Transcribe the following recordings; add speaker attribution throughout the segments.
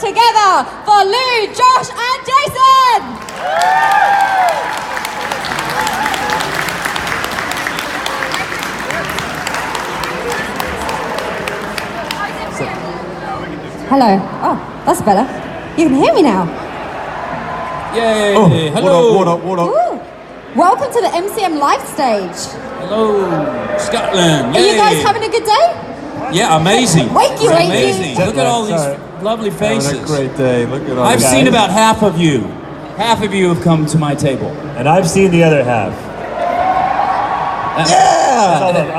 Speaker 1: together for Lew, Josh and Jason! Hello. Oh, that's better. You can hear me now.
Speaker 2: Yay!
Speaker 3: Oh,
Speaker 2: Hello!
Speaker 3: What up?
Speaker 1: Ooh. Welcome to the MCM live stage.
Speaker 2: Hello, Scotland!
Speaker 1: Are
Speaker 2: Yay.
Speaker 1: you guys having a good day?
Speaker 2: Yeah, amazing.
Speaker 1: Wakey, wakey.
Speaker 2: Amazing. Look at all these lovely faces.
Speaker 3: Having a great day. Look at all
Speaker 2: I've
Speaker 3: these
Speaker 2: seen
Speaker 3: guys.
Speaker 2: about half of you. Half of you have come to my table.
Speaker 4: And I've seen the other half. I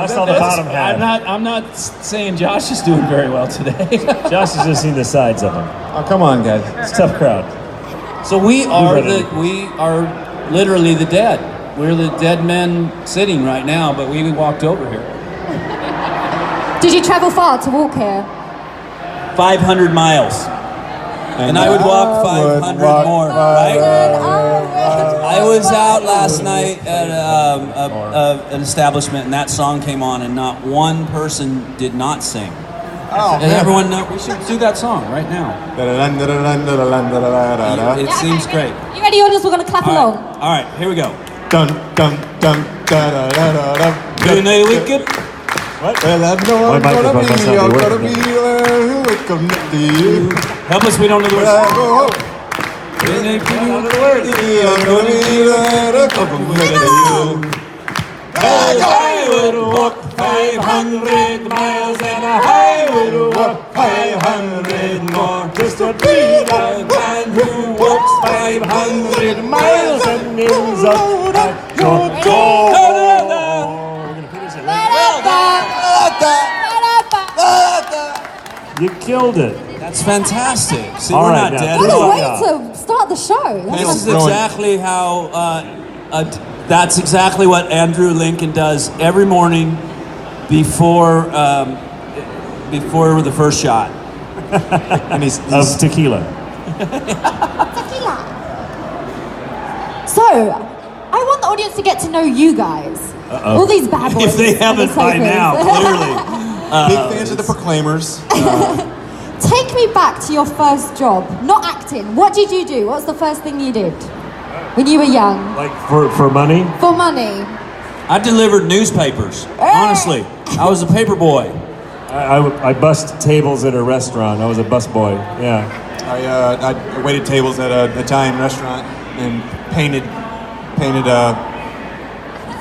Speaker 4: saw the bottom half.
Speaker 2: I'm not saying Josh is doing very well today.
Speaker 4: Josh has just seen the sides of them.
Speaker 3: Oh, come on, guys.
Speaker 4: It's a tough crowd.
Speaker 2: So we are literally the dead. We're the dead men sitting right now, but we walked over here.
Speaker 1: Did you travel far to walk here?
Speaker 2: 500 miles. And I would walk 500 more, right? I was out last night at an establishment, and that song came on, and not one person did not sing.
Speaker 3: Oh,
Speaker 2: And everyone know we should do that song right now. It seems great.
Speaker 1: You ready, audience? We're going to clap along.
Speaker 2: All right, here we go.
Speaker 3: Dun dun dun da da da da da.
Speaker 2: Doing a wicked.
Speaker 3: What? Well, I know
Speaker 4: My
Speaker 3: I'm gonna
Speaker 4: microphone must
Speaker 3: be,
Speaker 4: not
Speaker 3: I'm
Speaker 4: be
Speaker 3: gonna
Speaker 4: working.
Speaker 3: be who will come to you.
Speaker 2: Help us, we don't know the
Speaker 3: When
Speaker 2: words.
Speaker 3: I go home,
Speaker 2: Doing a
Speaker 3: I'm gonna be there to come to you.
Speaker 2: I would walk 500 miles and I would walk 500 more just to be the man who walks 500 miles and ends up at your door.
Speaker 4: You killed it.
Speaker 2: That's fantastic. See,
Speaker 4: All
Speaker 2: we're
Speaker 4: right,
Speaker 2: not
Speaker 4: now.
Speaker 2: dead.
Speaker 1: What a
Speaker 4: Yeah.
Speaker 1: way to start the show.
Speaker 2: This is
Speaker 3: Brilliant.
Speaker 2: exactly how. That's exactly what Andrew Lincoln does every morning before the first shot.
Speaker 3: And he's
Speaker 4: Of tequila.
Speaker 1: Tequila. So, I want the audience to get to know you guys. All these bad boys.
Speaker 2: If they haven't
Speaker 1: and
Speaker 2: by
Speaker 1: the
Speaker 2: now,
Speaker 1: takers.
Speaker 2: clearly.
Speaker 3: big fans of the Proclaimers.
Speaker 1: Take me back to your first job. Not acting. What did you do? What's the first thing you did when you were young?
Speaker 4: Like for money?
Speaker 1: For money.
Speaker 2: I delivered newspapers. Honestly, I was a paper boy.
Speaker 4: I bussed tables at a restaurant. I was a busboy. Yeah.
Speaker 3: I waited tables at an Italian restaurant and painted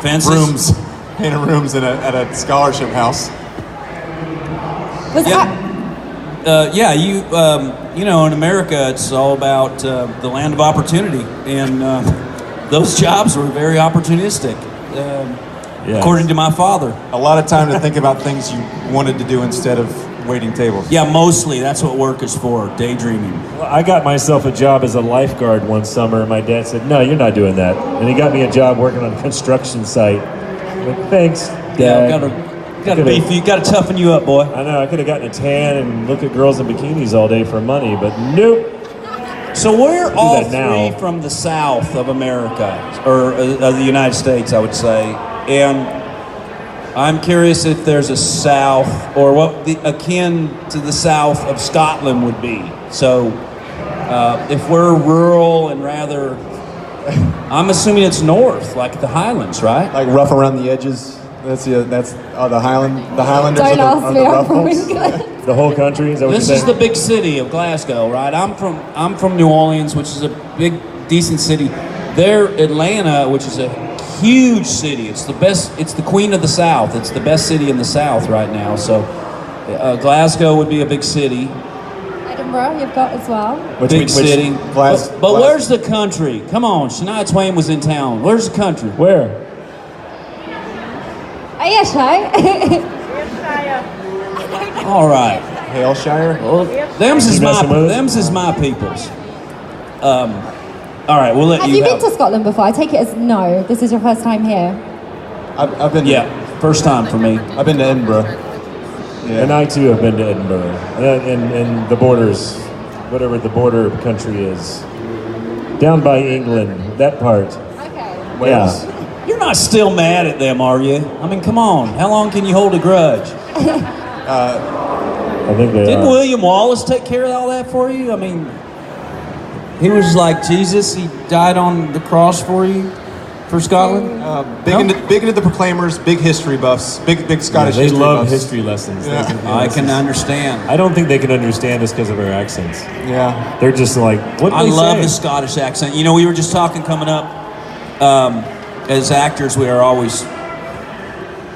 Speaker 2: Fences.
Speaker 3: rooms. Painted rooms at a scholarship house.
Speaker 1: Was
Speaker 2: Yeah.
Speaker 1: that,
Speaker 2: You know, in America, it's all about the land of opportunity, and those jobs were very opportunistic,
Speaker 4: Yeah.
Speaker 2: according to my father.
Speaker 3: A lot of time to think about things you wanted to do instead of waiting tables.
Speaker 2: Yeah, mostly that's what work is for, daydreaming.
Speaker 4: Well, I got myself a job as a lifeguard one summer, and my dad said, "No, you're not doing that." And he got me a job working on a construction site. I went, "Thanks,
Speaker 2: Yeah,
Speaker 4: Dad."
Speaker 2: gotta beef you, gotta toughen you up, boy.
Speaker 4: I know, I could have gotten a tan and looked at girls in bikinis all day for money, but nope.
Speaker 2: So we're all
Speaker 4: that now.
Speaker 2: three from the south of America, or of the United States, I would say. And I'm curious if there's a south, or what the akin to the south of Scotland would be. So if we're rural and rather, I'm assuming it's north, like the Highlands, right?
Speaker 3: Like rough around the edges. That's the Highlanders
Speaker 1: don't
Speaker 3: are
Speaker 1: ask
Speaker 3: the
Speaker 1: me, I'm
Speaker 3: rough
Speaker 1: from
Speaker 3: ones.
Speaker 1: England.
Speaker 4: The whole country, is that what
Speaker 2: This
Speaker 4: you
Speaker 2: is
Speaker 4: said?
Speaker 2: the big city of Glasgow, right? I'm from New Orleans, which is a big, decent city. There, Atlanta, which is a huge city. It's the best. It's the queen of the South. It's the best city in the South right now. So, Glasgow would be a big city,
Speaker 1: Edinburgh, you've got as well.
Speaker 2: big city.
Speaker 3: Glas-
Speaker 2: but
Speaker 3: Glas-
Speaker 2: where's the country? Come on, Shania Twain was in town. Where's the country?
Speaker 4: Where?
Speaker 1: Oh, yeah, Shay.
Speaker 2: All right.
Speaker 3: Hailshire.
Speaker 2: Well, them's is
Speaker 4: You messing with us?
Speaker 2: them's is my peoples. All right, we'll let
Speaker 1: Have
Speaker 2: you
Speaker 1: you been
Speaker 2: have.
Speaker 1: to Scotland before? I take it as no. This is your first time here.
Speaker 3: I've been.
Speaker 2: Yeah, first time for me.
Speaker 3: I've been to Edinburgh.
Speaker 4: And I too have been to Edinburgh. And the borders, whatever the border country is. Down by England, that part.
Speaker 1: Okay.
Speaker 3: Wales.
Speaker 4: Yeah.
Speaker 2: You're not still mad at them, are you? I mean, come on. How long can you hold a grudge?
Speaker 4: I think they
Speaker 2: Didn't
Speaker 4: are.
Speaker 2: William Wallace take care of all that for you? I mean, he was like Jesus. He died on the cross for you, for Scotland.
Speaker 3: Big into the Proclaimers, big history buffs, big Scottish
Speaker 4: They
Speaker 3: history
Speaker 4: love
Speaker 3: buffs.
Speaker 4: history lessons.
Speaker 3: Yeah.
Speaker 2: I can understand.
Speaker 4: I don't think they can understand us because of our accents.
Speaker 3: Yeah.
Speaker 4: They're just like, what do
Speaker 2: I
Speaker 4: they
Speaker 2: love
Speaker 4: say?
Speaker 2: the Scottish accent. You know, we were just talking coming up. As actors, we are always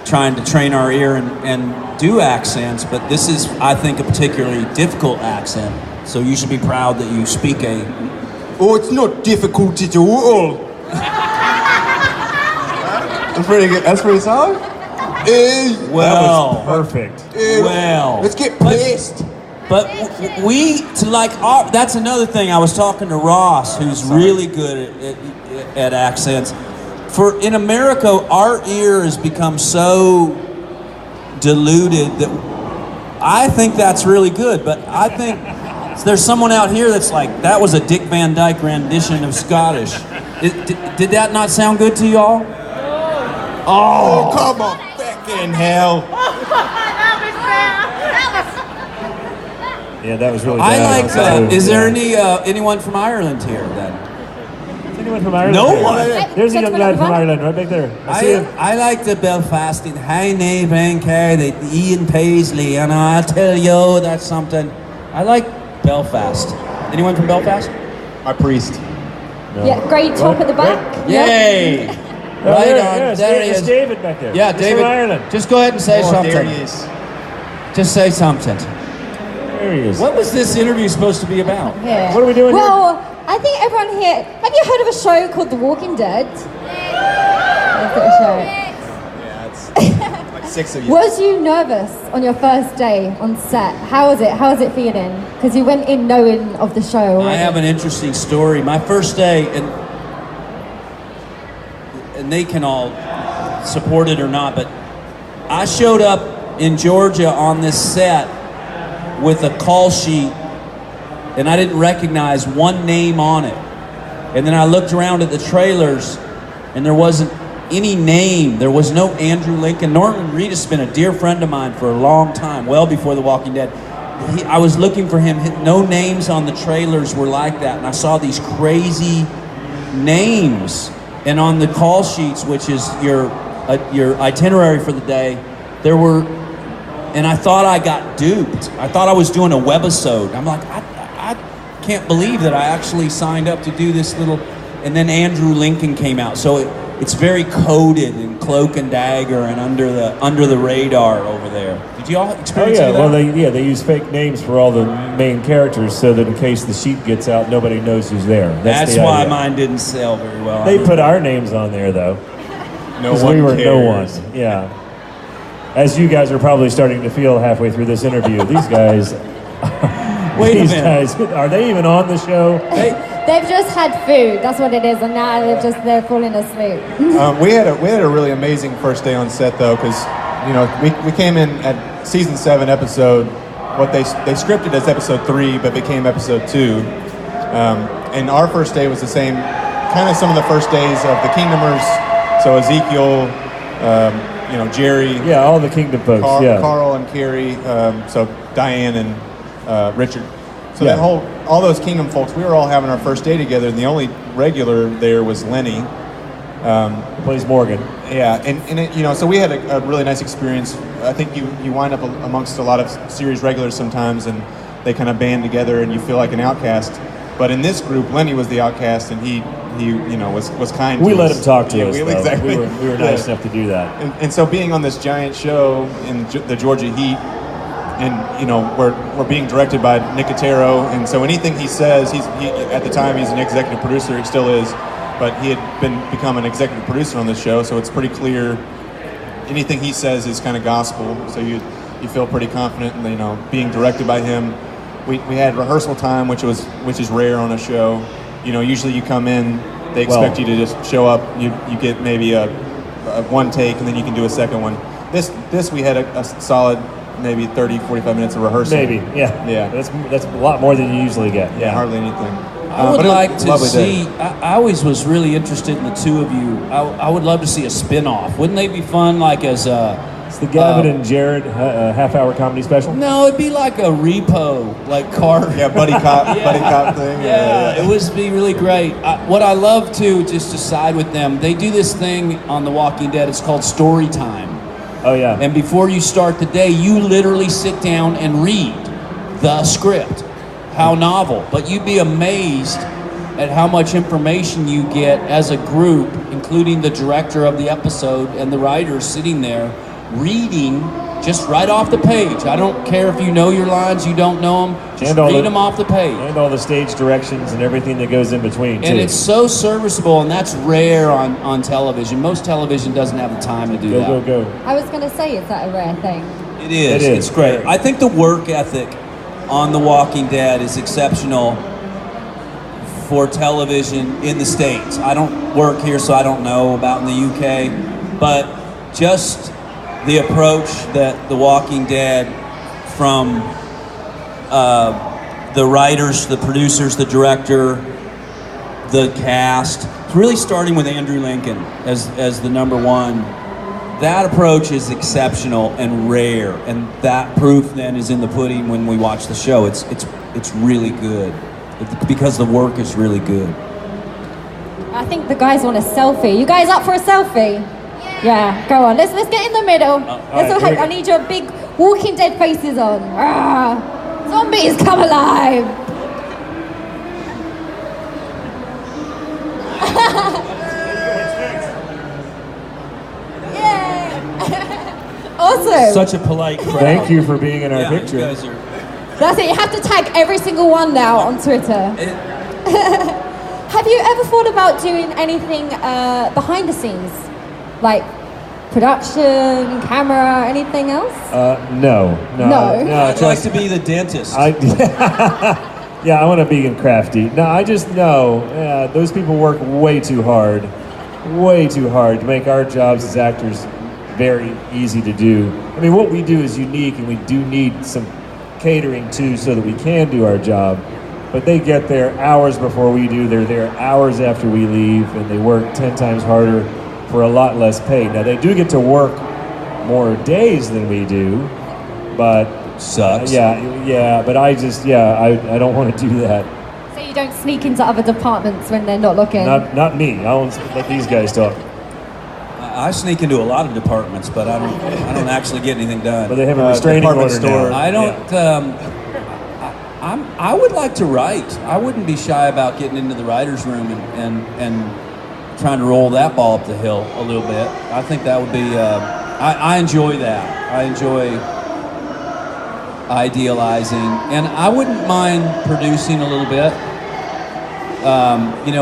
Speaker 2: trying to train our ear and do accents, but this is, I think, a particularly difficult accent. So you should be proud that you speak a...
Speaker 3: Oh, it's not difficult at all. That's pretty good. That's pretty solid.
Speaker 2: Well,
Speaker 4: Perfect.
Speaker 2: well.
Speaker 3: Let's get pissed.
Speaker 2: But that's another thing. I was talking to Ross, who's really good at accents. In America, our ear has become so diluted that I think that's really good. But I think there's someone out here that's like, that was a Dick Van Dyke rendition of Scottish. Did that not sound good to y'all?
Speaker 3: Oh, come on, fucking hell.
Speaker 4: Yeah, that was really
Speaker 2: I
Speaker 4: bad.
Speaker 2: like that. Is there anyone from Ireland here then?
Speaker 4: Is anyone from Ireland?
Speaker 2: No
Speaker 4: here?
Speaker 2: one.
Speaker 4: There's a young lad from Ireland right back there. I see him.
Speaker 2: I like the Belfast in High Nave and the Ian Paisley, and I'll tell you that's something. I like Belfast. Anyone from Belfast?
Speaker 3: My priest.
Speaker 4: No.
Speaker 1: Yeah, grade top at the back.
Speaker 2: Yay!
Speaker 4: Oh,
Speaker 2: Right
Speaker 4: there,
Speaker 2: on.
Speaker 4: yeah,
Speaker 2: There he
Speaker 4: it's
Speaker 2: is.
Speaker 4: David back there.
Speaker 2: Yeah,
Speaker 4: He's
Speaker 2: David.
Speaker 4: from Ireland.
Speaker 2: Just go ahead and say something.
Speaker 3: There he is.
Speaker 2: Just say something.
Speaker 4: There he is.
Speaker 2: What was this interview supposed to be about?
Speaker 1: Yeah.
Speaker 4: What are we doing here?
Speaker 1: Well, I think everyone here. Have you heard of a show called The Walking Dead? Yeah, it's a show.
Speaker 3: Yeah, it's like 6 of you.
Speaker 1: Was you nervous on your first day on set? How was it? How was it feeling? Because you went in knowing of the show already.
Speaker 2: I have an interesting story. My first day, and they can all support it or not, but I showed up in Georgia on this set with a call sheet, and I didn't recognize one name on it. And then I looked around at the trailers, and there wasn't any name. There was no Andrew Lincoln. Norman Reedus has been a dear friend of mine for a long time, well before The Walking Dead. I was looking for him. No names on the trailers were like that, and I saw these crazy names. And on the call sheets, which is your itinerary for the day, there were, and I thought I got duped. I thought I was doing a webisode. I'm like, I can't believe that I actually signed up to do this little, and then Andrew Lincoln came out. So it's very coded in cloak and dagger and under the radar over there. Did you all experience any of that?
Speaker 4: Well, they use fake names for all the main characters so that in case the sheet gets out, nobody knows who's there.
Speaker 2: That's
Speaker 4: the
Speaker 2: why
Speaker 4: idea.
Speaker 2: mine didn't sell very well.
Speaker 4: They put our names on there though,
Speaker 3: No
Speaker 4: because
Speaker 3: one
Speaker 4: we were
Speaker 3: cares.
Speaker 4: no one. Yeah. As you guys are probably starting to feel halfway through this interview, these guys.
Speaker 2: Wait a
Speaker 4: these
Speaker 2: minute.
Speaker 4: guys, are they even on the show?
Speaker 1: They've just had food. That's what it is, and now they're falling asleep.
Speaker 3: We had a really amazing first day on set though, because we came in at season 7 episode, what they scripted as episode 3 but became episode 2, and our first day was the same, kind of some of the first days of the Kingdomers. So Ezekiel, Jerry,
Speaker 4: Yeah, all the Kingdom folks.
Speaker 3: Carl and Carrie, so Diane and Richard. So
Speaker 4: Yeah.
Speaker 3: all those Kingdom folks, we were all having our first day together, and the only regular there was Lenny.
Speaker 4: He plays Morgan.
Speaker 3: Yeah, and it, so we had a really nice experience. I think you wind up amongst a lot of series regulars sometimes, and they kind of band together, and you feel like an outcast. But in this group, Lenny was the outcast, and he was kind.
Speaker 4: We
Speaker 3: to
Speaker 4: let
Speaker 3: us.
Speaker 4: him talk to
Speaker 3: Yeah,
Speaker 4: us.
Speaker 3: we-
Speaker 4: though.
Speaker 3: exactly.
Speaker 4: We were nice enough to do that.
Speaker 3: And so being on this giant show in the Georgia heat, and we're being directed by Nicotero, and so anything he says, he at the time he's an executive producer, he still is, but he had become an executive producer on this show, so it's pretty clear anything he says is kind of gospel. So you feel pretty confident in being directed by him. We had rehearsal time, which is rare on a show. Usually you come in, they expect you to just show up. You get maybe a one take, and then you can do a second one. This we had a solid maybe 30, 45 minutes of rehearsal.
Speaker 4: Maybe, yeah.
Speaker 3: Yeah.
Speaker 4: That's a lot more than you usually get.
Speaker 3: Yeah, hardly anything.
Speaker 2: I would
Speaker 3: but it was
Speaker 2: like
Speaker 3: a
Speaker 2: to
Speaker 3: lovely
Speaker 2: see.
Speaker 3: day.
Speaker 2: I always was really interested in the two of you. I would love to see a spin-off. Wouldn't they be fun? Like as
Speaker 4: It's the Gavin and Jared half-hour comedy special.
Speaker 2: No, it'd be like a repo, like car.
Speaker 3: Yeah, buddy cop thing.
Speaker 2: Yeah, it would be really great. What I love too, just to side with them, they do this thing on The Walking Dead. It's called story time.
Speaker 4: Oh yeah.
Speaker 2: And before you start the day, you literally sit down and read the script. How novel. But you'd be amazed at how much information you get as a group, including the director of the episode and the writers sitting there reading just right off the page. I don't care if you know your lines, you don't know them, just read them off the page.
Speaker 4: And all the stage directions and everything that goes in between, too.
Speaker 2: And it's so serviceable, and that's rare on television. Most television doesn't have the time to do that.
Speaker 4: Go.
Speaker 1: I was going to say, is that a rare thing?
Speaker 2: It is. It's great. I think the work ethic on The Walking Dead is exceptional for television in the States. I don't work here, so I don't know about in the UK, but just the approach that The Walking Dead, from the writers, the producers, the director, the cast, really starting with Andrew Lincoln as the number one, that approach is exceptional and rare, and that proof then is in the pudding when we watch the show. It's really good because the work is really good.
Speaker 1: I think the guys want a selfie. You guys up for a selfie? Yeah, go on. Let's get in the middle. I need your big Walking Dead faces on. Zombies, come alive! Yeah. Awesome.
Speaker 2: Such a polite crowd.
Speaker 4: Thank you for being in our picture.
Speaker 2: You guys are...
Speaker 1: That's it. You have to tag every single one now on Twitter. Have you ever thought about doing anything behind the scenes? Like production, camera, anything else?
Speaker 4: No.
Speaker 2: I'd like to be the dentist.
Speaker 4: Yeah, I want to be crafty. No, I just know those people work way too hard to make our jobs as actors very easy to do. I mean, what we do is unique, and we do need some catering too, so that we can do our job. But they get there hours before we do. They're there hours after we leave, and they work 10 times harder for a lot less pay. Now, they do get to work more days than we do, but...
Speaker 2: Sucks.
Speaker 4: But I don't want to do that.
Speaker 1: So you don't sneak into other departments when they're not looking?
Speaker 4: Not me. I won't let these guys talk.
Speaker 2: I sneak into a lot of departments, but I don't actually get anything done.
Speaker 4: But they have a restraining order now.
Speaker 2: I don't... I would like to write. I wouldn't be shy about getting into the writer's room and trying to roll that ball up the hill a little bit. I think that would be... I enjoy that. I enjoy idealizing. And I wouldn't mind producing a little bit.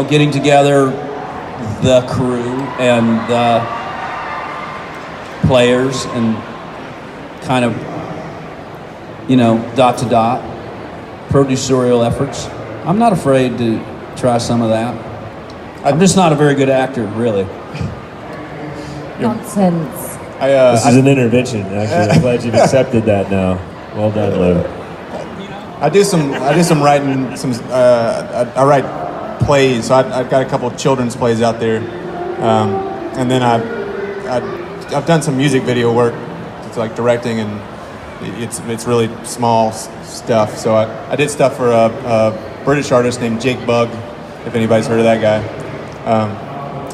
Speaker 2: Getting together the crew and the players and kind of, dot to dot. Producerial efforts. I'm not afraid to try some of that. I'm just not a very good actor, really.
Speaker 1: Nonsense.
Speaker 4: This is an intervention, actually. I'm glad you've accepted that now. Well done, Lew.
Speaker 3: I do some writing. I write plays. So I've got a couple of children's plays out there, and then I've done some music video work. It's like directing, and it's really small stuff. So I did stuff for a British artist named Jake Bugg, if anybody's heard of that guy.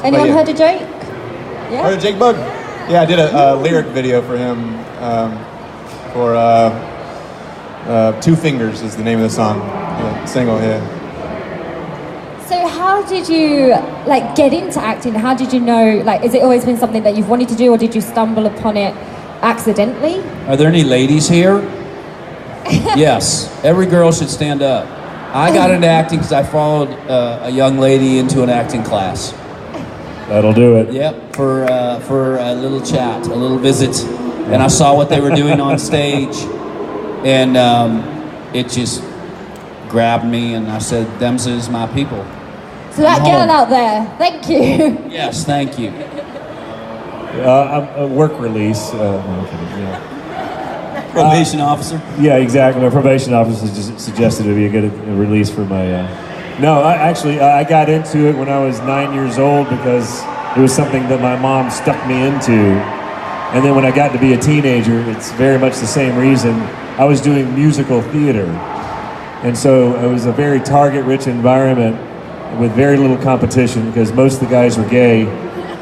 Speaker 1: Anyone heard of Jake? Yeah.
Speaker 3: Heard of Jake Bugg? Yeah, I did a lyric video for him for Two Fingers is the name of the song, single, yeah.
Speaker 1: So how did you get into acting? How did you know, has it always been something that you've wanted to do, or did you stumble upon it accidentally?
Speaker 2: Are there any ladies here? Yes, every girl should stand up. I got into acting because I followed a young lady into an acting class.
Speaker 4: That'll do it.
Speaker 2: Yep, for a little chat, a little visit. And I saw what they were doing on stage, and it just grabbed me, and I said, "Them's is my people."
Speaker 1: So that girl out there, thank you.
Speaker 2: Yes, thank you.
Speaker 4: A work release.
Speaker 2: Probation officer?
Speaker 4: Yeah, exactly. My probation officer just suggested it would be a good release for my... No, I got into it when I was 9 years old because it was something that my mom stuck me into. And then when I got to be a teenager, it's very much the same reason. I was doing musical theater. And so it was a very target-rich environment with very little competition because most of the guys were gay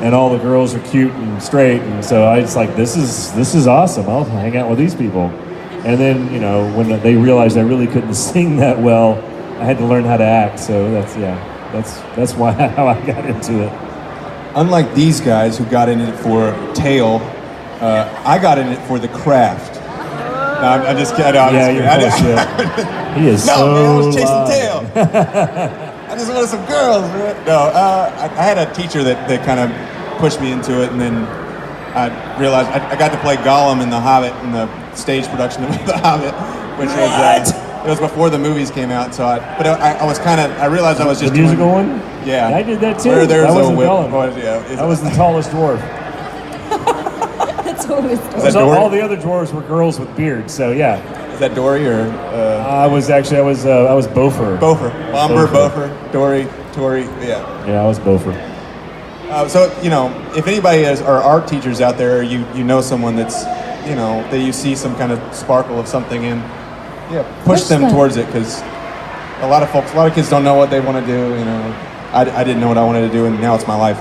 Speaker 4: and all the girls are cute and straight. And so I was like, this is awesome. I'll hang out with these people. And then, when they realized I really couldn't sing that well, I had to learn how to act. So that's why how I got into it.
Speaker 3: Unlike these guys who got in it for tail, I got in it for the craft. No, I'm just kidding.
Speaker 4: You're full of shit. He is so
Speaker 3: man, I was chasing
Speaker 4: loud.
Speaker 3: tail. I just wanted some girls, man. No, I had a teacher that kind of pushed me into it, and then I realized I got to play Gollum in The Hobbit, in the stage production of The Hobbit, which was it was before the movies came out. So I was I realized I was just
Speaker 4: the musical one.
Speaker 3: Yeah,
Speaker 4: I did that too.
Speaker 3: Where there's
Speaker 4: I wasn't
Speaker 3: whip.
Speaker 4: Gollum. I was the tallest dwarf.
Speaker 1: That's always
Speaker 3: Is that Dory?
Speaker 4: All the other dwarves were girls with beards. So yeah.
Speaker 3: Is that Dory or?
Speaker 4: I was Beaufort.
Speaker 3: Beaufort, Bomber, Beaufort, Dory, Tory. Yeah.
Speaker 4: Yeah, I was Beaufort.
Speaker 3: So if anybody are art teachers out there, you know someone that's that you see some kind of sparkle of something in, push them towards it, because a lot of kids don't know what they want to do. I didn't know what I wanted to do, and now it's my life.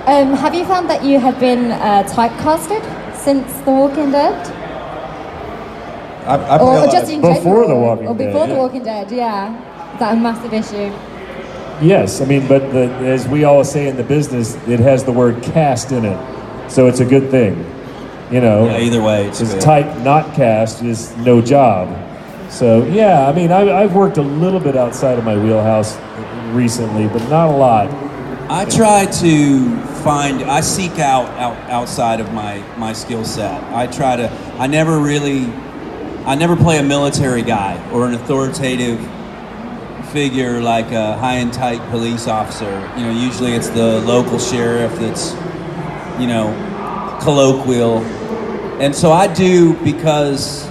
Speaker 1: Have you found that you have been typecasted since The Walking Dead?
Speaker 3: I
Speaker 1: Or just in
Speaker 4: Before
Speaker 1: general?
Speaker 4: The Walking Dead,
Speaker 1: Or before The
Speaker 4: yeah.
Speaker 1: Walking Dead, yeah. Is that a massive issue?
Speaker 4: Yes, I mean, but as we always say in the business, it has the word cast in it, so it's a good thing.
Speaker 2: Yeah, either way, it's
Speaker 4: Because
Speaker 2: good.
Speaker 4: type not cast is no job. So yeah, I mean, I've worked a little bit outside of my wheelhouse recently, but not a lot.
Speaker 2: I try to I seek out outside of my skill set. I never play a military guy or an authoritative figure like a high and tight police officer. Usually it's the local sheriff that's, colloquial. And so I do, because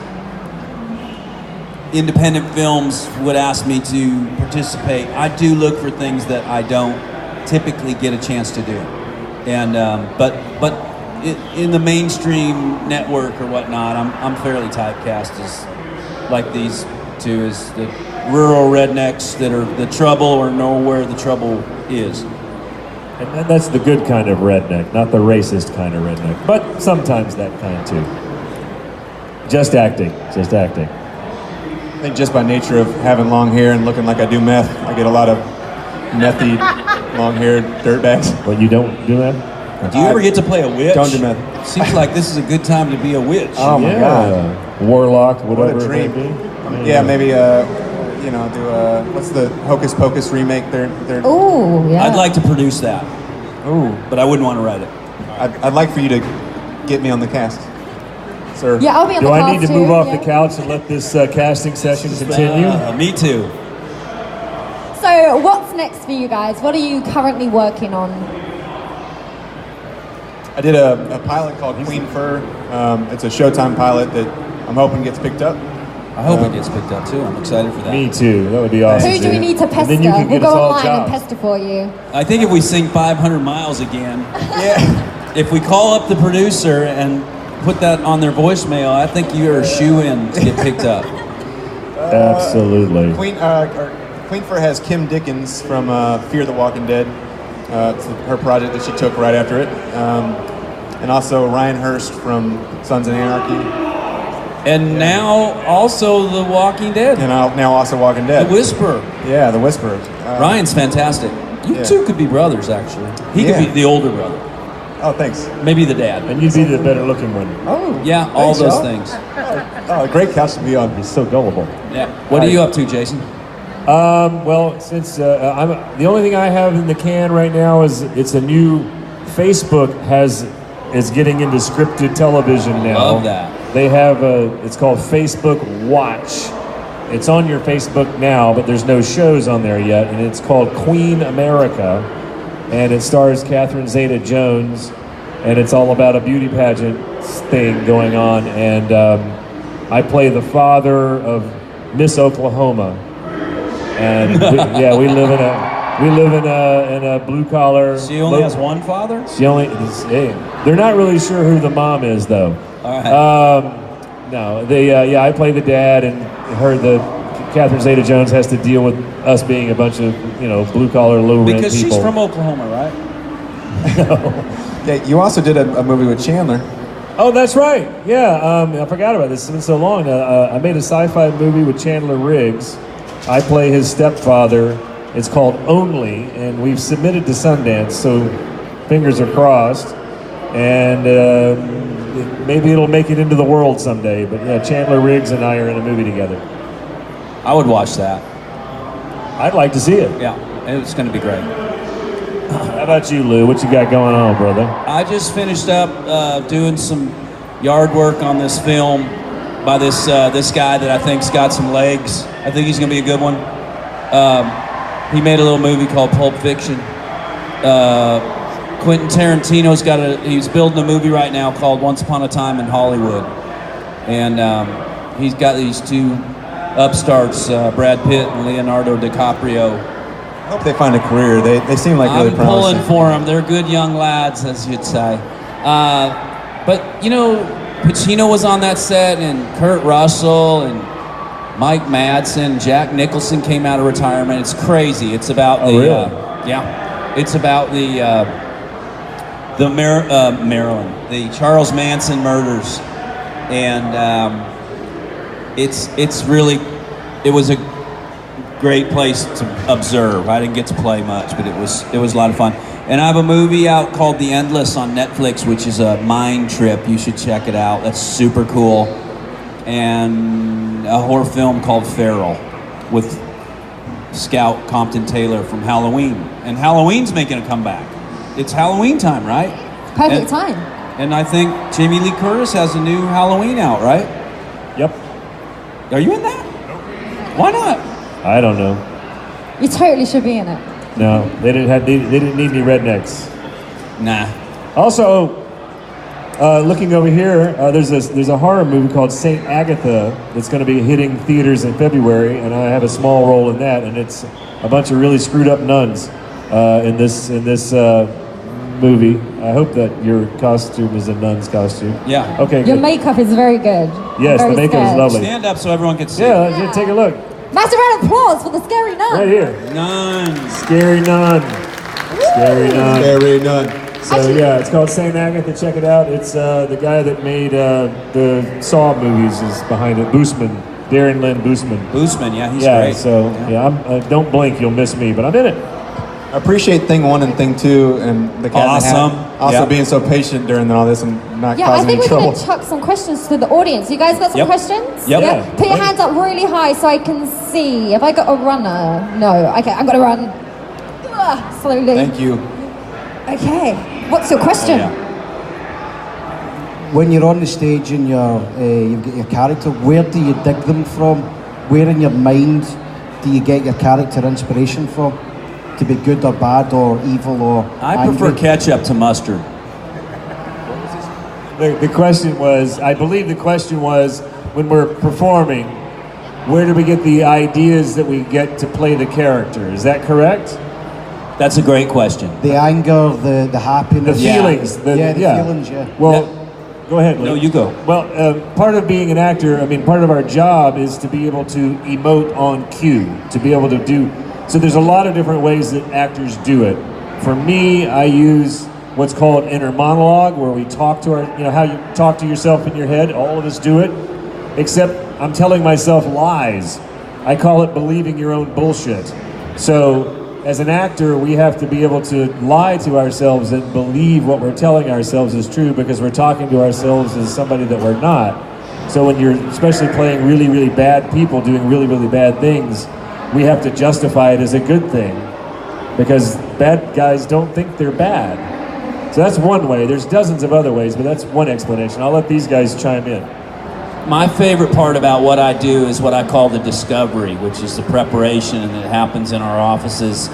Speaker 2: independent films would ask me to participate. I do look for things that I don't typically get a chance to do. And but in the mainstream network or whatnot, I'm fairly typecast as like these two, as the rural rednecks that are the trouble or know where the trouble is.
Speaker 4: And that's the good kind of redneck, not the racist kind of redneck, but sometimes that kind too. Just acting.
Speaker 3: I think just by nature of having long hair and looking like I do meth, I get a lot of methy, long-haired dirtbags.
Speaker 4: But you don't do that?
Speaker 2: Do you ever get to play a witch?
Speaker 3: Don't do meth.
Speaker 2: Seems like this is a good time to be a witch.
Speaker 3: Oh my God.
Speaker 4: Warlock,
Speaker 3: What
Speaker 4: whatever
Speaker 3: a
Speaker 4: it may
Speaker 3: dream.
Speaker 4: be.
Speaker 3: Yeah, maybe do what's the Hocus Pocus remake? They're
Speaker 1: Oh, yeah.
Speaker 2: I'd like to produce that,
Speaker 3: ooh.
Speaker 2: but I wouldn't want to write it.
Speaker 3: I'd like for you to get me on the cast, sir.
Speaker 1: Yeah, I'll be on
Speaker 4: Do
Speaker 1: the
Speaker 4: I
Speaker 1: cast
Speaker 4: need to
Speaker 1: too,
Speaker 4: move off
Speaker 1: yeah.
Speaker 4: the couch and let this casting session continue?
Speaker 2: Me too.
Speaker 1: So, what's next for you guys? What are you currently working on?
Speaker 3: I did a pilot called Queen Fur. It's a Showtime pilot that I'm hoping gets picked up.
Speaker 2: I hope it gets picked up too. I'm excited for that.
Speaker 4: Me too. That would be awesome.
Speaker 1: Who do we need to
Speaker 4: And
Speaker 1: pester?
Speaker 4: then you can
Speaker 1: We'll
Speaker 4: get us
Speaker 1: go
Speaker 4: all
Speaker 1: online and
Speaker 4: jobs.
Speaker 1: pester for you.
Speaker 2: I think if we sing 500 Miles again,
Speaker 3: Yeah.
Speaker 2: if we call up the producer and put that on their voicemail, I think you're a shoe-in to get picked up.
Speaker 4: Absolutely.
Speaker 3: Queen Fur has Kim Dickens from Fear the Walking Dead. It's her project that she took right after it. And also Ryan Hurst from Sons of Anarchy.
Speaker 2: And now also The Walking Dead.
Speaker 3: And now also Walking Dead.
Speaker 2: The Whisperer.
Speaker 3: Yeah, The Whisperer.
Speaker 2: Ryan's fantastic. You
Speaker 3: Yeah.
Speaker 2: two could be brothers, actually. He
Speaker 3: Yeah.
Speaker 2: could be the older brother.
Speaker 3: Oh, thanks.
Speaker 2: Maybe the dad.
Speaker 4: And you'd be the better looking one.
Speaker 3: Oh,
Speaker 2: Yeah, all
Speaker 3: thanks,
Speaker 2: those
Speaker 3: y'all.
Speaker 2: things.
Speaker 3: Oh, a great couch to be on.
Speaker 4: He's so gullible.
Speaker 2: Yeah. What are you up to, Jason?
Speaker 4: Well, since the only thing I have in the can right now is it's a new Facebook is getting into scripted television now.
Speaker 2: Love that.
Speaker 4: They have it's called Facebook Watch. It's on your Facebook now, but there's no shows on there yet, and it's called Queen America, and it stars Catherine Zeta-Jones, and it's all about a beauty pageant thing going on, and I play the father of Miss Oklahoma. And we live in We live in a blue collar.
Speaker 2: She only has one father?
Speaker 4: Hey, they're not really sure who the mom is though.
Speaker 2: All right.
Speaker 4: No, I play the dad, and Catherine Zeta-Jones has to deal with us being a bunch of blue collar, low rent people.
Speaker 2: Because she's from Oklahoma, right?
Speaker 4: No.
Speaker 3: Yeah, you also did a movie with Chandler.
Speaker 4: Oh, that's right. Yeah, I forgot about this. It's been so long. I made a sci-fi movie with Chandler Riggs. I play his stepfather. It's called Only, and we've submitted to Sundance, so fingers are crossed. And maybe it'll make it into the world someday. But yeah, Chandler Riggs and I are in a movie together.
Speaker 2: I would watch that.
Speaker 4: I'd like to see it.
Speaker 2: Yeah, it's going to be great.
Speaker 4: How about you, Lew? What you got going on, brother?
Speaker 2: I just finished up doing some yard work on this film by this guy that I think's got some legs. I think he's going to be a good one. He made a little movie called Pulp Fiction. Quentin Tarantino's he's building a movie right now called Once Upon a Time in Hollywood. And he's got these two upstarts, Brad Pitt and Leonardo DiCaprio.
Speaker 3: I hope they find a career. They seem like really
Speaker 2: I'm
Speaker 3: promising.
Speaker 2: pulling for them. They're good young lads, as you'd say. But, Pacino was on that set, and Kurt Russell, and Mike Madsen, Jack Nicholson came out of retirement. It's crazy. It's about it's about the Maryland, the Charles Manson murders, and it was a great place to observe. I didn't get to play much, but it was a lot of fun. And I have a movie out called The Endless on Netflix, which is a mind trip. You should check it out. That's super cool. And a horror film called Feral with Scout Compton Taylor from Halloween. And Halloween's making a comeback. It's Halloween time, right?
Speaker 1: Perfect time.
Speaker 2: And I think Jamie Lee Curtis has a new Halloween out, right?
Speaker 4: Yep.
Speaker 2: Are you in that? Why not?
Speaker 4: I don't know.
Speaker 1: You totally should be in it.
Speaker 4: No, they didn't need any rednecks.
Speaker 2: Nah.
Speaker 4: Also, looking over here, there's a horror movie called Saint Agatha that's going to be hitting theaters in February, and I have a small role in that. And it's a bunch of really screwed up nuns in this movie. I hope that your costume is a nun's costume.
Speaker 2: Yeah.
Speaker 4: Okay.
Speaker 1: Your
Speaker 4: good.
Speaker 1: makeup is very good.
Speaker 4: Yes,
Speaker 1: very
Speaker 4: the makeup is
Speaker 1: scared.
Speaker 4: lovely.
Speaker 2: Stand up so everyone can see.
Speaker 4: Yeah, take a look.
Speaker 1: Massive round of applause for the scary nun.
Speaker 4: Right here.
Speaker 2: Nuns.
Speaker 4: Scary nun. Scary nun.
Speaker 3: Very none.
Speaker 4: So yeah, it's called Saint Agatha. Check it out. It's the guy that made the Saw movies is behind it. Boosman, Darren Lynn Boosman.
Speaker 2: Boosman, yeah, he's
Speaker 4: Yeah.
Speaker 2: great.
Speaker 4: So I'm don't blink, you'll miss me, but I'm in it.
Speaker 3: I appreciate thing 1 and thing 2 and the cat in the hat.
Speaker 2: Awesome.
Speaker 3: Also
Speaker 2: Yep.
Speaker 3: being so patient during all this and not
Speaker 1: Yeah, I
Speaker 3: causing
Speaker 1: think
Speaker 3: any
Speaker 1: we're
Speaker 3: trouble.
Speaker 1: going to chuck some questions to the audience. You guys got some
Speaker 2: Yep.
Speaker 1: questions?
Speaker 2: Yep.
Speaker 1: Yeah. Put your
Speaker 4: Yeah.
Speaker 1: hands up really high so I can see. Have I got a runner? No. Okay, I'm going to run. Slowly.
Speaker 3: Thank you.
Speaker 1: Okay. What's your question?
Speaker 2: Yeah.
Speaker 5: When you're on the stage and you've got your character, where do you dig them from? Where in your mind do you get your character inspiration from? To be good or bad or evil or
Speaker 2: I prefer
Speaker 5: angry?
Speaker 2: ketchup to mustard.
Speaker 4: The question was, I believe the question was, when we're performing, where do we get the ideas that we get to play the character? Is that correct?
Speaker 2: That's a great question.
Speaker 5: The anger, the
Speaker 4: The
Speaker 5: happiness.
Speaker 4: feelings.
Speaker 5: the feelings, yeah.
Speaker 4: Well, go ahead, Lou.
Speaker 2: No, you go.
Speaker 4: Well, part of being an actor, part of our job is to be able to emote on cue, to be able to do. So there's a lot of different ways that actors do it. For me, I use what's called inner monologue, where we talk to how you talk to yourself in your head. All of us do it, except I'm telling myself lies. I call it believing your own bullshit. So as an actor, we have to be able to lie to ourselves and believe what we're telling ourselves is true, because we're talking to ourselves as somebody that we're not. So when you're especially playing really, really bad people doing really, really bad things, we have to justify it as a good thing, because bad guys don't think they're bad. So that's one way. There's dozens of other ways, but that's one explanation. I'll let these guys chime in.
Speaker 2: My favorite part about what I do is what I call the discovery, which is the preparation, and it happens in our offices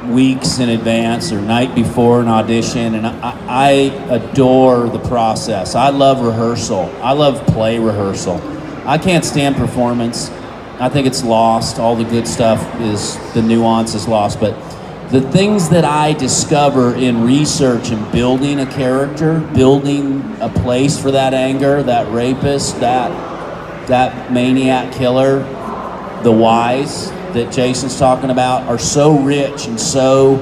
Speaker 2: weeks in advance or night before an audition, and I adore the process. I love rehearsal. I love play rehearsal. I can't stand performance. I think it's lost. All the good stuff the nuance is lost. But the things that I discover in research and building a character, building a place for that anger, that rapist, that maniac killer, the whys that Jason's talking about are so rich and so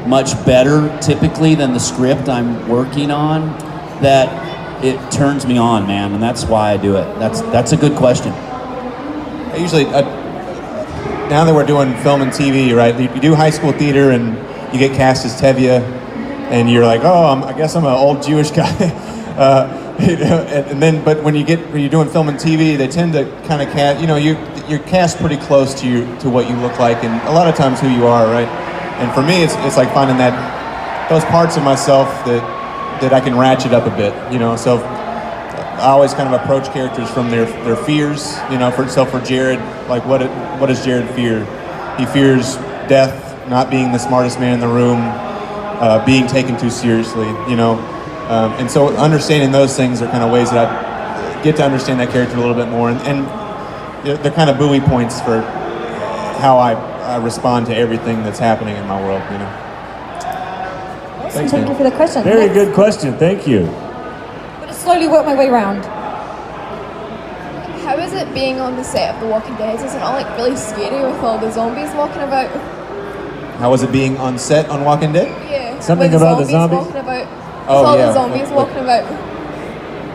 Speaker 2: much better typically than the script I'm working on that it turns me on, man, and that's why I do it. That's a good question.
Speaker 3: I usually, now that we're doing film and TV, right, you do high school theater and you get cast as Tevye, and you're like, oh, I guess I'm an old Jewish guy. And then, but when you're doing film and TV, they tend to kind of cast, you're cast pretty close to what you look like, and a lot of times who you are, right? And for me, it's like finding those parts of myself that I can ratchet up a bit, So I always kind of approach characters from their fears, For Jared, like what does Jared fear? He fears death, not being the smartest man in the room, being taken too seriously, And so understanding those things are kind of ways that I get to understand that character a little bit more, and they're kind of buoy points for how I respond to everything that's happening in my world,
Speaker 1: Awesome. Thank you for the question.
Speaker 4: Very good question. Thank you.
Speaker 1: I'm going to slowly work my way around.
Speaker 6: How is it being on the set of The Walking Dead? Is it not like really scary with all the zombies walking about?
Speaker 3: How was it being on set on Walking Dead?
Speaker 6: Yeah.
Speaker 4: Something about the zombies?
Speaker 6: Walking about. All the zombies walking about.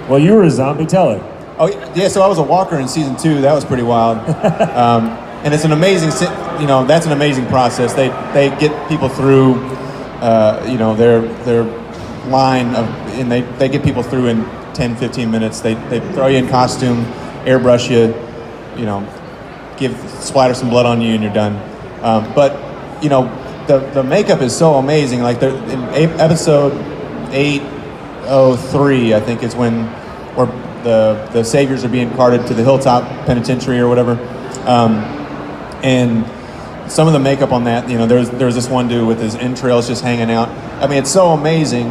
Speaker 4: Well, you were a zombie. Tell it.
Speaker 3: Oh yeah, so I was a walker in season 2. That was pretty wild. And it's an amazing, that's an amazing process. They get people through, their line of, and they get people through in 10, 15 minutes. They throw you in costume, airbrush you, splatter some blood on you, and you're done. But the makeup is so amazing. Like in episode 803, I think is where the saviors are being carted to the Hilltop Penitentiary or whatever. And some of the makeup on that, there was this one dude with his entrails just hanging out. I mean, it's so amazing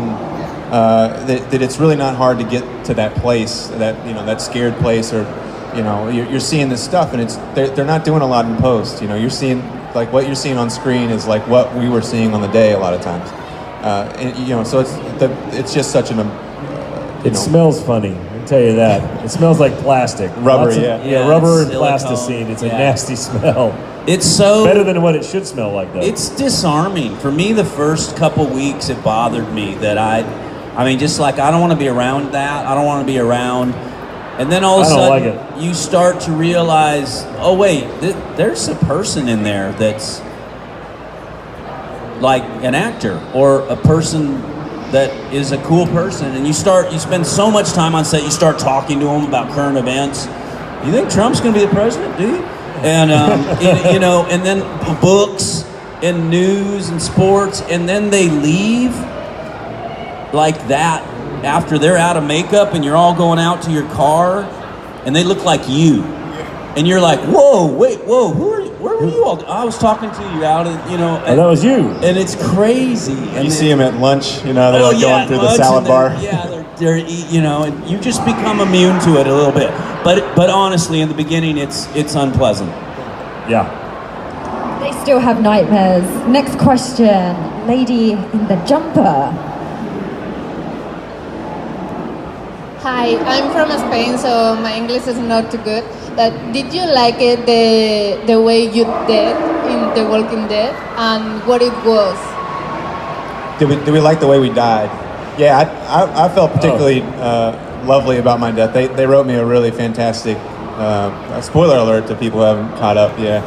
Speaker 3: that it's really not hard to get to that place, that scared place, or you're seeing this stuff, and they're not doing a lot in post. You're seeing, like, what you're seeing on screen is like what we were seeing on the day a lot of times. So it's just such an.
Speaker 4: It smells funny. I can tell you that. It smells like plastic.
Speaker 3: Rubber,
Speaker 4: rubber and plasticine. It's a nasty smell.
Speaker 2: It's so
Speaker 4: better than what it should smell like, though.
Speaker 2: It's disarming. For me, the first couple weeks, it bothered me that I just like, I don't want to be around that. I don't want to be around. And then all of a sudden, you start to realize, oh wait, there's a person in there that's like an actor or a person that is a cool person, and you spend so much time on set, you start talking to them about current events. You think Trump's going to be the president, do you? And and then books and news and sports, and then they leave like that after they're out of makeup, and you're all going out to your car, and they look like you, and you're like, whoa, who are you? Where were you all? I was talking to you out of,
Speaker 4: that was you.
Speaker 2: And it's crazy. And
Speaker 3: you see them at lunch, they're going through the salad bar.
Speaker 2: Yeah, they're and you just become immune to it a little bit. But honestly, in the beginning, it's unpleasant.
Speaker 4: Yeah.
Speaker 1: They still have nightmares. Next question, lady in the jumper.
Speaker 7: Hi, I'm from Spain, so my English is not too good. But did you like it the way you did in The Walking Dead, and what it was?
Speaker 3: Did we like the way we died? Yeah, I felt particularly lovely about my death. They wrote me a really fantastic spoiler alert to people who haven't caught up. Yeah,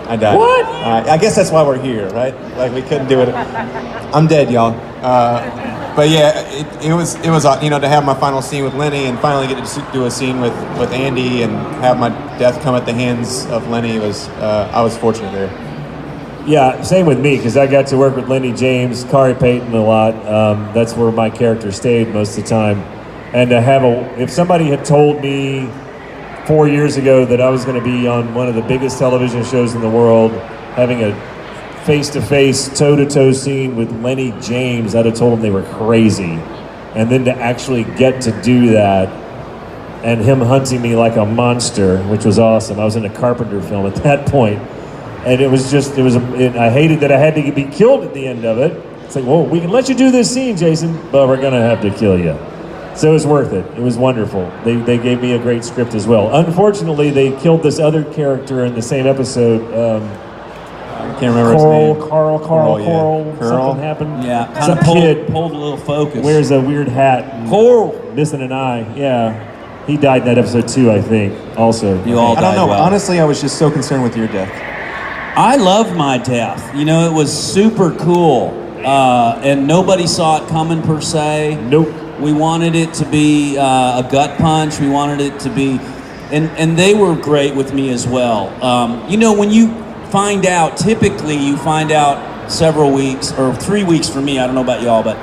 Speaker 3: I died.
Speaker 4: What?
Speaker 3: I guess that's why we're here, right? Like, we couldn't do it. I'm dead, y'all. But yeah, it was to have my final scene with Lenny and finally get to do a scene with Andy and have my death come at the hands of Lenny I was fortunate there.
Speaker 4: Yeah, same with me, because I got to work with Lenny James, Kari Payton a lot. That's where my character stayed most of the time. And to have if somebody had told me 4 years ago that I was going to be on one of the biggest television shows in the world, having a face-to-face, toe-to-toe scene with Lenny James, I'd have told them they were crazy. And then to actually get to do that and him hunting me like a monster, which was awesome. I was in a Carpenter film at that point, and I hated that I had to be killed at the end of it. It's like, well, we can let you do this scene, Jason, but we're gonna have to kill you. So it was worth it. It was wonderful. They gave me a great script as well. Unfortunately, they killed this other character in the same episode.
Speaker 3: I can't remember his name.
Speaker 4: Coral.
Speaker 3: Curl.
Speaker 4: Something happened.
Speaker 2: Yeah, kind
Speaker 4: Some
Speaker 2: of
Speaker 4: kid
Speaker 2: pulled a little focus.
Speaker 4: wears a weird hat. And
Speaker 2: Coral.
Speaker 4: missing an eye. Yeah, he died in that episode too, I think. Also,
Speaker 2: You all
Speaker 3: I don't
Speaker 2: died
Speaker 3: know.
Speaker 2: well.
Speaker 3: Honestly, I was just so concerned with your death.
Speaker 2: I love my death. You know, it was super cool. And nobody saw it coming per se.
Speaker 4: Nope.
Speaker 2: We wanted it to be a gut punch. We wanted it to be, and they were great with me as well. You know, when you find out, typically you find out several weeks, or 3 weeks for me, I don't know about y'all, but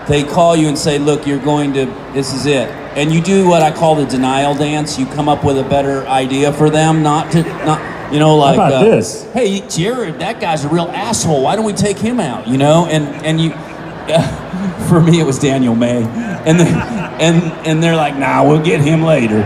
Speaker 2: they call you and say, look, this is it. And you do what I call the denial dance. You come up with a better idea for them, you know, like,
Speaker 4: How about this?
Speaker 2: Hey, Jared, that guy's a real asshole. Why don't we take him out? You know, and you, for me, it was Daniel May, and they're like, nah, we'll get him later.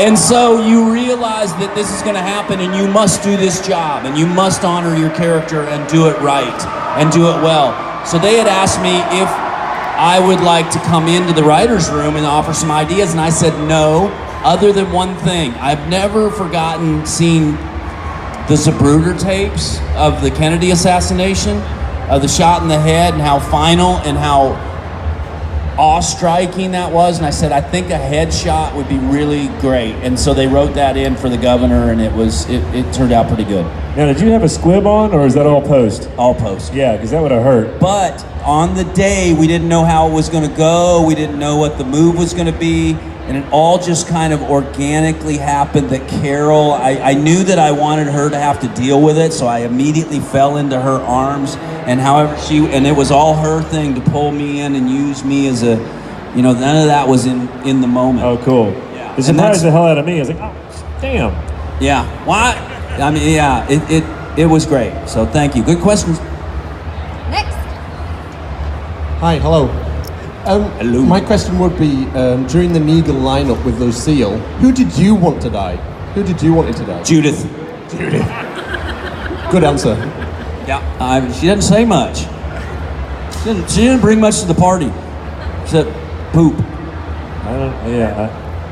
Speaker 2: And so you realize that this is going to happen, and you must do this job, and you must honor your character and do it right and do it well. So they had asked me if I would like to come into the writer's room and offer some ideas, and I said no, other than one thing. I've never forgotten seeing the Zapruder tapes of the Kennedy assassination, of the shot in the head, and how final and how awe-striking that was. And I said, I think a headshot would be really great. And so they wrote that in for the governor, and it turned out pretty good.
Speaker 4: Now, did you have a squib on, or is that all post?
Speaker 2: All post.
Speaker 4: Yeah, because that would have hurt.
Speaker 2: But on the day, we didn't know how it was going to go. We didn't know what the move was going to be. And it all just kind of organically happened that Carol, I knew that I wanted her to have to deal with it, so I immediately fell into her arms. And however and it was all her thing to pull me in and use me as a, you know, none of that was in the moment.
Speaker 4: Oh, cool.
Speaker 2: Yeah.
Speaker 4: It surprised the hell out of me. I was like, oh, damn.
Speaker 2: Yeah. Why? I mean, yeah, it was great. So thank you. Good questions.
Speaker 1: Next.
Speaker 8: Hi, hello.
Speaker 2: Hello.
Speaker 8: My question would be, during the Negan lineup with Lucille, who did you want to die? Who did you want it to die?
Speaker 2: Judith.
Speaker 8: Good answer.
Speaker 2: Yeah. She didn't say much. She didn't bring much to the party, except poop.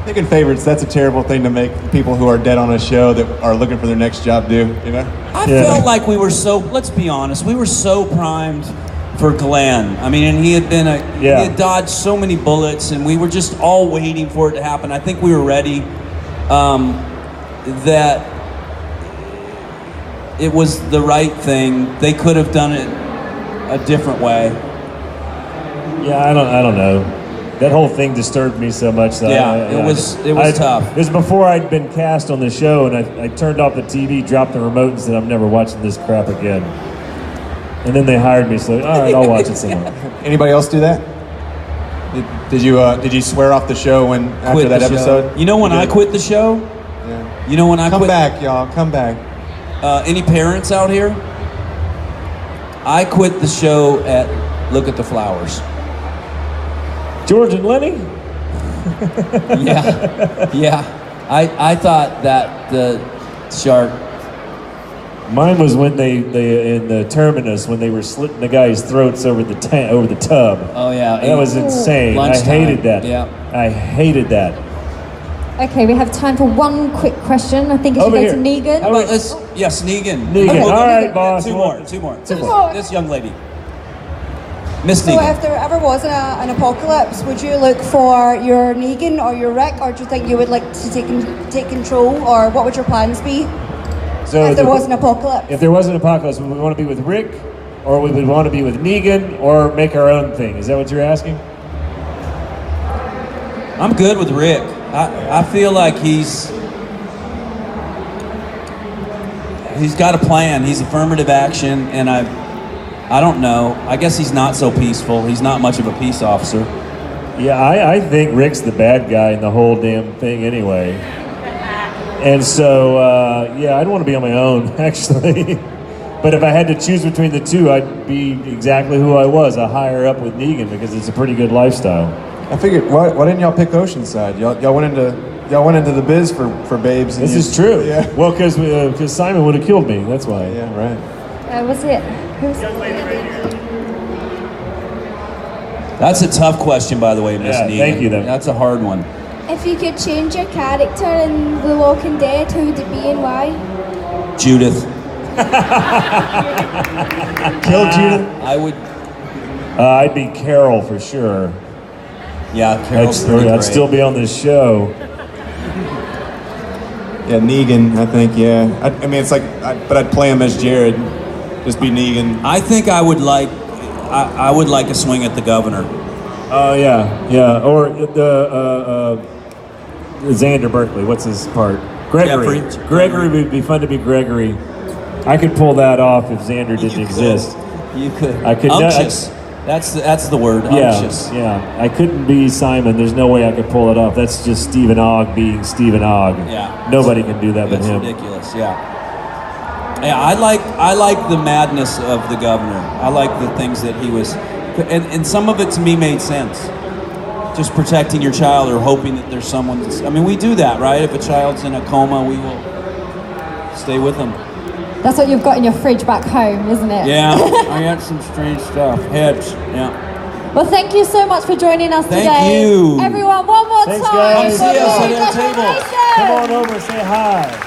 Speaker 3: Picking favorites, that's a terrible thing to make people who are dead on a show that are looking for their next job do, you know?
Speaker 2: I felt like we were let's be honest, we were so primed for Glenn. I mean, and he had dodged so many bullets, and we were just all waiting for it to happen. I think we were ready, that it was the right thing. They could have done it a different way.
Speaker 4: Yeah, I don't know. That whole thing disturbed me so much. That
Speaker 2: it was tough.
Speaker 4: It was before I'd been cast on the show, and I turned off the TV, dropped the remote, and said, I'm never watching this crap again. And then they hired me, so all right, I'll watch it some more.
Speaker 3: Anybody else do that? Did you swear off the show after that episode?
Speaker 2: You know when I quit the show?
Speaker 3: Yeah.
Speaker 2: You know when I
Speaker 3: Come
Speaker 2: quit?
Speaker 3: back, y'all. Come back.
Speaker 2: Any parents out here? I quit the show at Look at the Flowers.
Speaker 4: George and Lenny?
Speaker 2: Yeah. I thought that the shark.
Speaker 4: Mine was when they in the terminus when they were slitting the guys' throats over the tub.
Speaker 2: Oh yeah,
Speaker 4: that was insane.
Speaker 2: Lunchtime.
Speaker 4: I hated that.
Speaker 2: Yeah,
Speaker 4: I hated that.
Speaker 1: Okay, we have time for one quick question. I think it should
Speaker 4: Over
Speaker 1: go
Speaker 4: here.
Speaker 1: to Negan.
Speaker 2: How about this? Yes, Negan.
Speaker 4: Negan. All right,
Speaker 2: Negan.
Speaker 4: boss.
Speaker 2: Two more. This young lady. Miss
Speaker 9: So
Speaker 2: Negan.
Speaker 9: if there ever was an apocalypse, would you look for your Negan or your Rick, or do you think you would like to take control, or what would your plans be
Speaker 4: So
Speaker 9: if there was an apocalypse?
Speaker 4: If there was an apocalypse, would we want to be with Rick, or would we want to be with Negan, or make our own thing? Is that what you're asking?
Speaker 2: I'm good with Rick. I feel like he's got a plan. He's affirmative action, and I don't know. I guess he's not so peaceful. He's not much of a peace officer.
Speaker 4: Yeah, I think Rick's the bad guy in the whole damn thing anyway. And so, I'd want to be on my own, actually. But if I had to choose between the two, I'd be exactly who I was, a higher up with Negan, because it's a pretty good lifestyle.
Speaker 3: I figured, why didn't y'all pick Oceanside? Y'all went into the biz for babes. And
Speaker 4: This is true.
Speaker 3: Yeah.
Speaker 4: Well, because Simon would have killed me. That's why.
Speaker 3: Yeah, right.
Speaker 1: Was it? Who's
Speaker 2: That's a tough question, by the way, Miss
Speaker 4: Yeah,
Speaker 2: Negan.
Speaker 4: thank you, though.
Speaker 2: That's a hard one.
Speaker 6: If you could change your character in The Walking Dead, who would it be and why?
Speaker 2: Judith.
Speaker 3: Kill Judith.
Speaker 2: I would.
Speaker 4: I'd be Carol for sure.
Speaker 2: Yeah, Carol's pretty
Speaker 4: I'd
Speaker 2: great.
Speaker 4: still be on this show.
Speaker 3: Yeah, Negan. I think. Yeah. I mean, it's like, but I'd play him as Jared. Just be Negan.
Speaker 2: I think I would like. I would like a swing at the governor.
Speaker 4: Oh yeah. Or the Xander Berkeley. What's his part? Gregory.
Speaker 2: Jeffrey.
Speaker 4: Gregory would be fun to be Gregory. I could pull that off if Xander didn't exist.
Speaker 2: You could.
Speaker 4: I could.
Speaker 2: Unctuous. That's the word. Unctuous.
Speaker 4: Yeah. I couldn't be Simon. There's no way I could pull it off. That's just Stephen Ogg being Stephen Ogg.
Speaker 2: Yeah.
Speaker 4: Nobody can do that but
Speaker 2: That's
Speaker 4: him.
Speaker 2: ridiculous. Yeah. Yeah, I like the madness of the governor. I like the things that he was, and some of it to me made sense. Just protecting your child or hoping that there's someone. I mean, we do that, right? If a child's in a coma, we will stay with them.
Speaker 1: That's what you've got in your fridge back home, isn't it?
Speaker 2: Yeah, I got some strange stuff. Heads. Yeah.
Speaker 1: Well, thank you so much for joining us
Speaker 2: Thank
Speaker 1: today.
Speaker 2: you.
Speaker 1: Everyone, one more
Speaker 4: Thanks,
Speaker 1: time.
Speaker 4: guys.
Speaker 1: for
Speaker 2: Come see us
Speaker 1: the
Speaker 2: at our table.
Speaker 1: Reformation.
Speaker 4: Come on over, say hi.